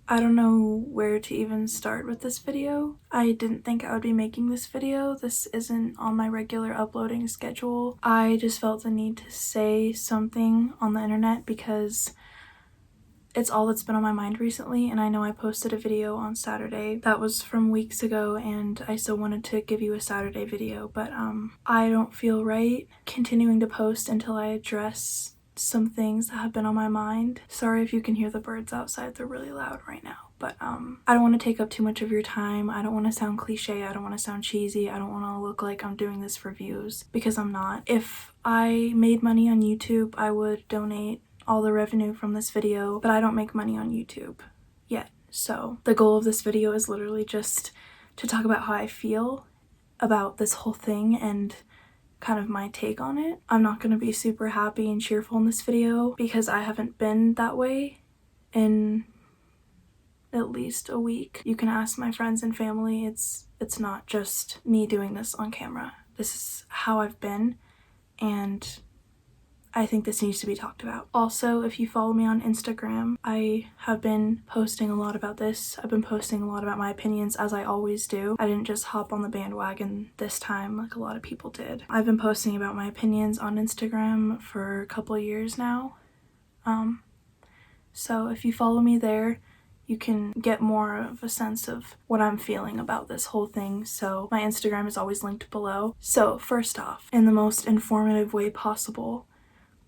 I don't know where to even start with this video. I didn't think I would be making this video. This isn't on my regular uploading schedule. I just felt the need to say something on the internet because it's all that's been on my mind recently, and I know I posted a video on Saturday that was from weeks ago, and I still wanted to give you a Saturday video, but I don't feel right continuing to post until I address some things that have been on my mind. Sorry if you can hear the birds outside, they're really loud right now. But I don't want to take up too much of your time. I don't want to sound cliche. I don't want to sound cheesy. I don't want to look like I'm doing this for views, because I'm not. If I made money on YouTube, I would donate all the revenue from this video, but I don't make money on YouTube yet. So the goal of this video is literally just to talk about how I feel about this whole thing and kind of my take on it. I'm not going to be super happy and cheerful in this video because I haven't been that way in at least a week. You can ask my friends and family. It's not just me doing this on camera. This is how I've been, and I think this needs to be talked about. Also, if you follow me on Instagram, I have been posting a lot about this. I've been posting a lot about my opinions, as I always do. I didn't just hop on the bandwagon this time like a lot of people did. I've been posting about my opinions on Instagram for a couple of years now. So if you follow me there, you can get more of a sense of what I'm feeling about this whole thing. So my Instagram is always linked below. So first off, in the most informative way possible,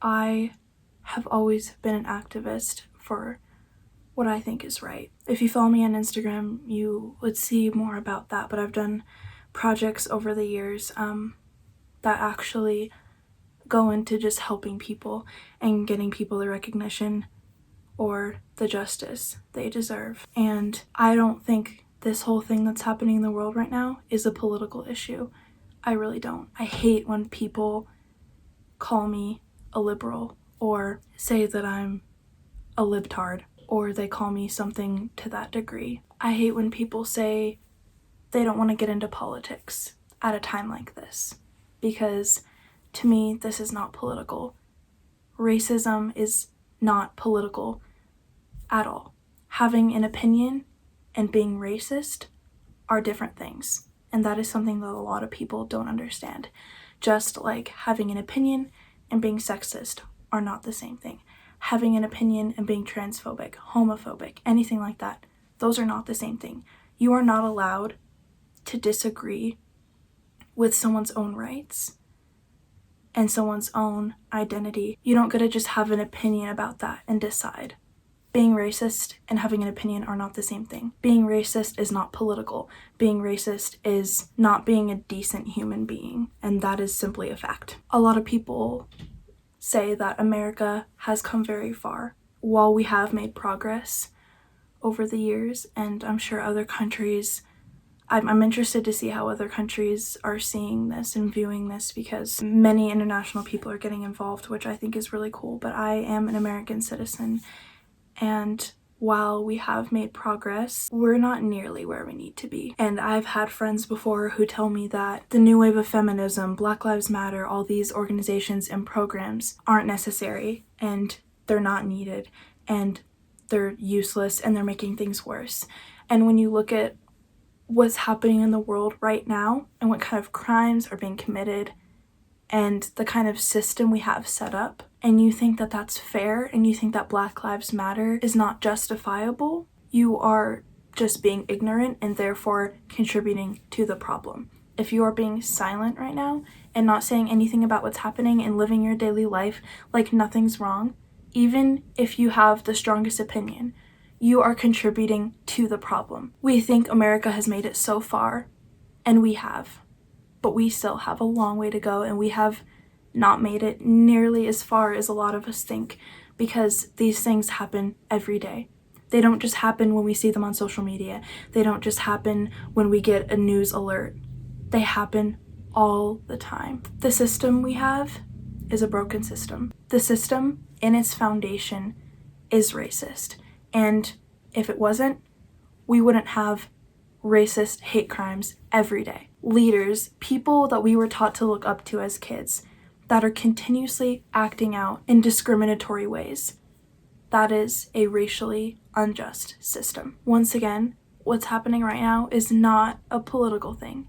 I have always been an activist for what I think is right. If you follow me on Instagram, you would see more about that, but I've done projects over the years that actually go into just helping people and getting people the recognition or the justice they deserve. And I don't think this whole thing that's happening in the world right now is a political issue. I really don't. I hate when people call me a liberal or say that I'm a libtard, or they call me something to that degree. I hate when people say they don't want to get into politics at a time like this, because to me this is not political. Racism is not political at all. Having an opinion and being racist are different things, and that is something that a lot of people don't understand. Just like having an opinion and being sexist are not the same thing. Having an opinion and being transphobic, homophobic, anything like that, those are not the same thing. You are not allowed to disagree with someone's own rights and someone's own identity. You don't get to just have an opinion about that and decide. Being racist and having an opinion are not the same thing. Being racist is not political. Being racist is not being a decent human being, and that is simply a fact. A lot of people say that America has come very far. While we have made progress over the years, and I'm sure other countries, I'm interested to see how other countries are seeing this and viewing this, because many international people are getting involved, which I think is really cool. But I am an American citizen, and while we have made progress, we're not nearly where we need to be. And I've had friends before who tell me that the new wave of feminism, Black Lives Matter, all these organizations and programs aren't necessary, and they're not needed, and they're useless, and they're making things worse. And when you look at what's happening in the world right now and what kind of crimes are being committed and the kind of system we have set up, and you think that that's fair, and you think that Black Lives Matter is not justifiable, you are just being ignorant and therefore contributing to the problem. If you are being silent right now and not saying anything about what's happening and living your daily life like nothing's wrong, even if you have the strongest opinion, you are contributing to the problem. We think America has made it so far, and we have, but we still have a long way to go, and we have not made it nearly as far as a lot of us think, because these things happen every day. They don't just happen when we see them on social media. They don't just happen when we get a news alert. They happen all the time. The system we have is a broken system. The system in its foundation is racist. And if it wasn't, we wouldn't have racist hate crimes every day. Leaders, people that we were taught to look up to as kids, that are continuously acting out in discriminatory ways. That is a racially unjust system. Once again, what's happening right now is not a political thing.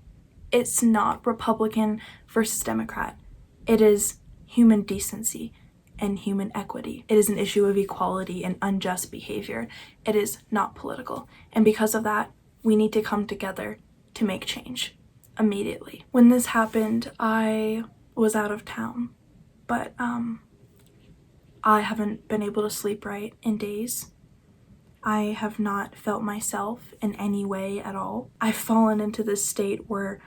It's not Republican versus Democrat. It is human decency and human equity. It is an issue of equality and unjust behavior. It is not political. And because of that, we need to come together to make change immediately. When this happened, I was out of town, but I haven't been able to sleep right in days. I have not felt myself in any way at all. I've fallen into this state where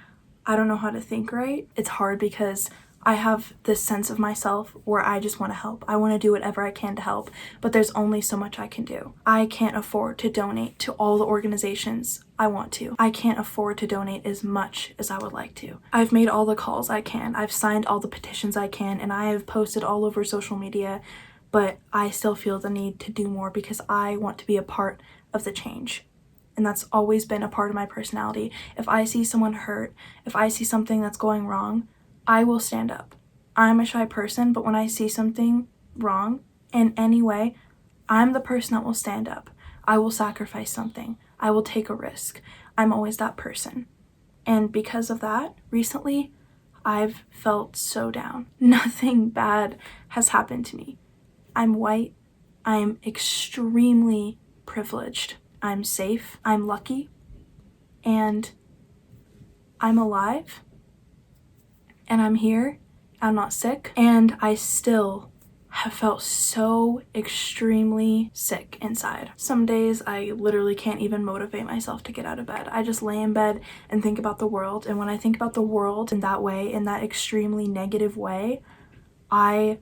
I don't know how to think right. It's hard because I have this sense of myself where I just want to help. I want to do whatever I can to help, but there's only so much I can do. I can't afford to donate to all the organizations I want to. I can't afford to donate as much as I would like to. I've made all the calls I can. I've signed all the petitions I can, and I have posted all over social media, but I still feel the need to do more because I want to be a part of the change. And that's always been a part of my personality. If I see someone hurt, if I see something that's going wrong, I will stand up. I'm a shy person, but when I see something wrong in any way, I'm the person that will stand up. I will sacrifice something. I will take a risk. I'm always that person. And because of that, recently, I've felt so down. Nothing bad has happened to me. I'm white. I'm extremely privileged. I'm safe. I'm lucky. And I'm alive. And I'm here. I'm not sick. And I still have felt so extremely sick inside. Some days I literally can't even motivate myself to get out of bed. I just lay in bed and think about the world. And when I think about the world in that way, in that extremely negative way, I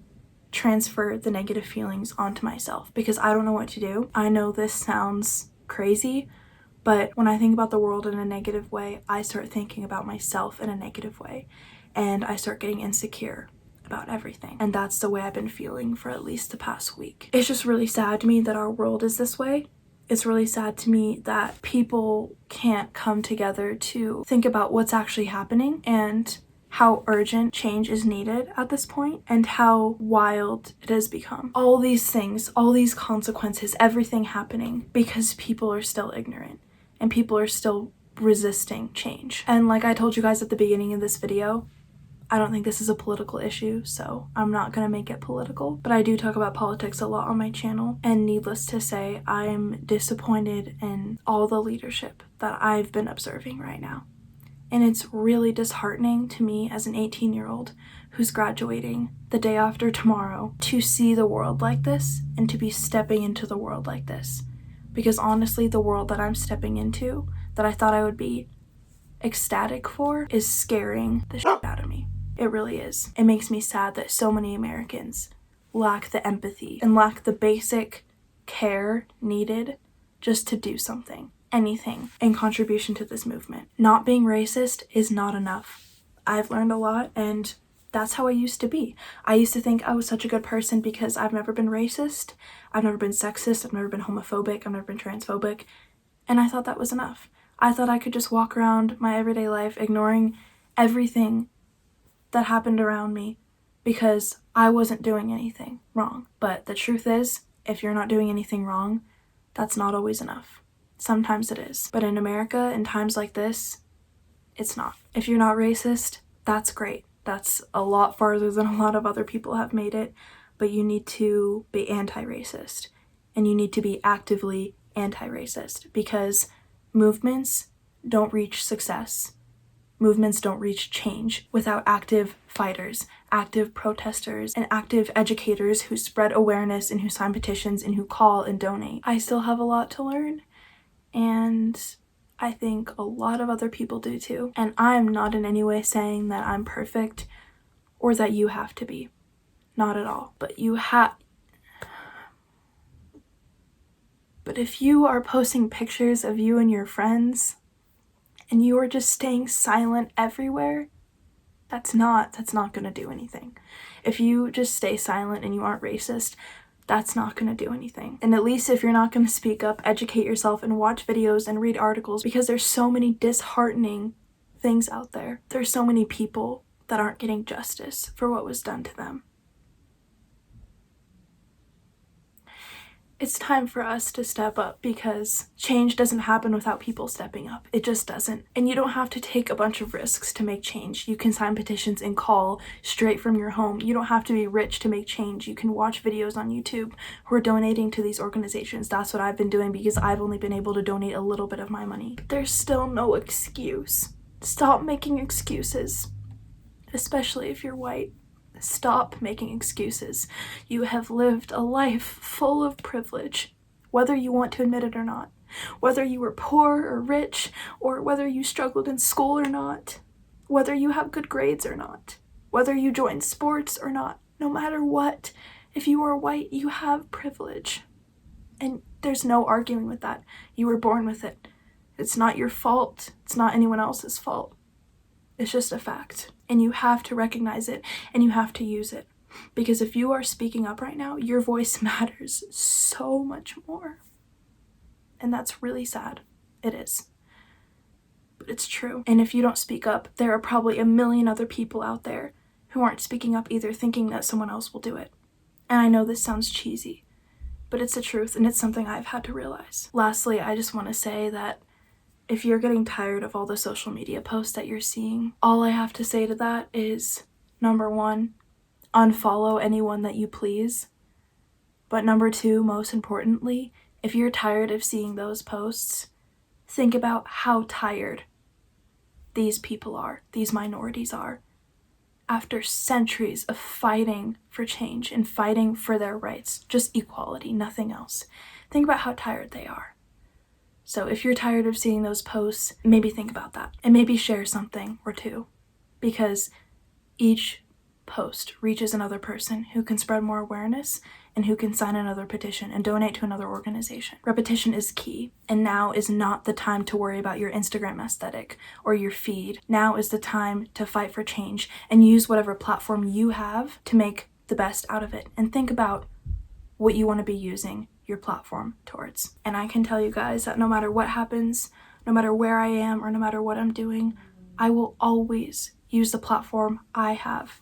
transfer the negative feelings onto myself because I don't know what to do. I know this sounds crazy, but when I think about the world in a negative way, I start thinking about myself in a negative way, and I start getting insecure about everything. And that's the way I've been feeling for at least the past week. It's just really sad to me that our world is this way. It's really sad to me that people can't come together to think about what's actually happening and how urgent change is needed at this point and how wild it has become. All these things, all these consequences, everything happening because people are still ignorant and people are still resisting change. And like I told you guys at the beginning of this video, I don't think this is a political issue, so I'm not gonna make it political, but I do talk about politics a lot on my channel, and needless to say, I'm disappointed in all the leadership that I've been observing right now. And it's really disheartening to me as an 18-year-old who's graduating the day after tomorrow to see the world like this and to be stepping into the world like this. Because honestly, the world that I'm stepping into, that I thought I would be ecstatic for, is scaring the shit out of me. It really is. It makes me sad that so many Americans lack the empathy and lack the basic care needed just to do something. Anything in contribution to this movement. Not being racist is not enough. I've learned a lot, and that's how I used to be. I used to think I was such a good person because I've never been racist, I've never been sexist, I've never been homophobic, I've never been transphobic, and I thought that was enough. I thought I could just walk around my everyday life ignoring everything that happened around me because I wasn't doing anything wrong. But the truth is, if you're not doing anything wrong, that's not always enough. Sometimes it is. But in America, in times like this, it's not. If you're not racist, that's great. That's a lot farther than a lot of other people have made it. But you need to be anti-racist. And you need to be actively anti-racist. Because movements don't reach success. Movements don't reach change without active fighters, active protesters, and active educators who spread awareness and who sign petitions and who call and donate. I still have a lot to learn. And I think a lot of other people do too. And I'm not in any way saying that I'm perfect or that you have to be. Not at all. But if you are posting pictures of you and your friends and you are just staying silent everywhere, that's not gonna do anything. If you just stay silent and you aren't racist, that's not gonna do anything. And at least if you're not gonna speak up, educate yourself and watch videos and read articles, because there's so many disheartening things out there. There's so many people that aren't getting justice for what was done to them. It's time for us to step up, because change doesn't happen without people stepping up. It just doesn't. And you don't have to take a bunch of risks to make change. You can sign petitions and call straight from your home. You don't have to be rich to make change. You can watch videos on YouTube who are donating to these organizations. That's what I've been doing, because I've only been able to donate a little bit of my money. There's still no excuse. Stop making excuses, especially if you're white. Stop making excuses. You have lived a life full of privilege, whether you want to admit it or not. Whether you were poor or rich, or whether you struggled in school or not. Whether you have good grades or not. Whether you joined sports or not. No matter what, if you are white, you have privilege. And there's no arguing with that. You were born with it. It's not your fault. It's not anyone else's fault. It's just a fact. And you have to recognize it, and you have to use it. Because if you are speaking up right now, your voice matters so much more. And that's really sad. It is. But it's true. And if you don't speak up, there are probably a million other people out there who aren't speaking up either, thinking that someone else will do it. And I know this sounds cheesy, but it's the truth, and it's something I've had to realize. Lastly, I just want to say that if you're getting tired of all the social media posts that you're seeing, all I have to say to that is, number one, unfollow anyone that you please. But number two, most importantly, if you're tired of seeing those posts, think about how tired these people are, these minorities are, after centuries of fighting for change and fighting for their rights, just equality, nothing else. Think about how tired they are. So if you're tired of seeing those posts, maybe think about that, and maybe share something or two, because each post reaches another person who can spread more awareness and who can sign another petition and donate to another organization. Repetition is key, and now is not the time to worry about your Instagram aesthetic or your feed. Now is the time to fight for change and use whatever platform you have to make the best out of it, and think about what you want to be using your platform towards. And I can tell you guys that no matter what happens, no matter where I am, or no matter what I'm doing, I will always use the platform I have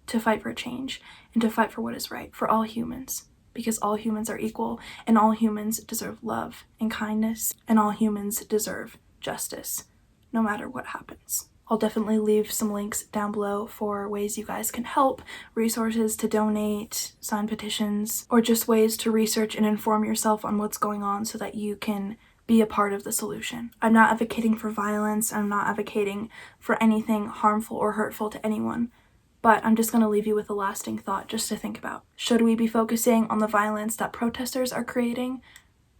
to fight for change and to fight for what is right for all humans, because all humans are equal, and all humans deserve love and kindness, and all humans deserve justice, no matter what happens. I'll definitely leave some links down below for ways you guys can help, resources to donate, sign petitions, or just ways to research and inform yourself on what's going on so that you can be a part of the solution. I'm not advocating for violence. I'm not advocating for anything harmful or hurtful to anyone. But I'm just going to leave you with a lasting thought just to think about. Should we be focusing on the violence that protesters are creating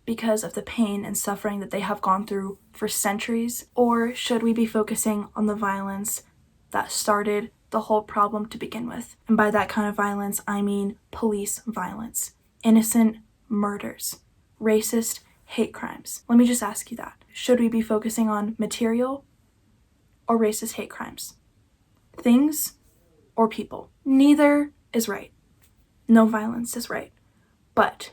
because of the pain and suffering that they have gone through for centuries? Or should we be focusing on the violence that started the whole problem to begin with? And by that kind of violence, I mean police violence, innocent murders, racist hate crimes. Let me just ask you that. Should we be focusing on material or racist hate crimes? Things or people? Neither is right. No violence is right. But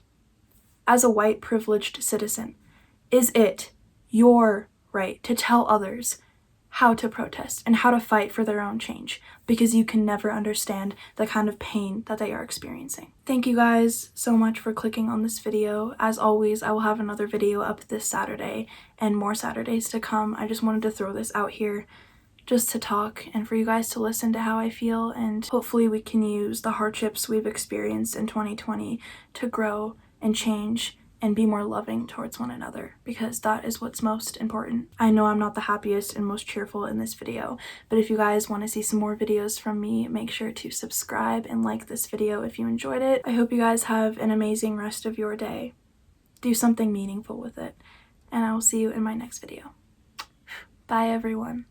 as a white privileged citizen, is it your right to tell others how to protest and how to fight for their own change? Because you can never understand the kind of pain that they are experiencing. Thank you guys so much for clicking on this video. As always, I will have another video up this Saturday and more Saturdays to come. I just wanted to throw this out here just to talk and for you guys to listen to how I feel, and hopefully we can use the hardships we've experienced in 2020 to grow and change and be more loving towards one another, because that is what's most important. I know I'm not the happiest and most cheerful in this video, but if you guys want to see some more videos from me, make sure to subscribe and like this video if you enjoyed it. I hope you guys have an amazing rest of your day. Do something meaningful with it, and I will see you in my next video. Bye everyone.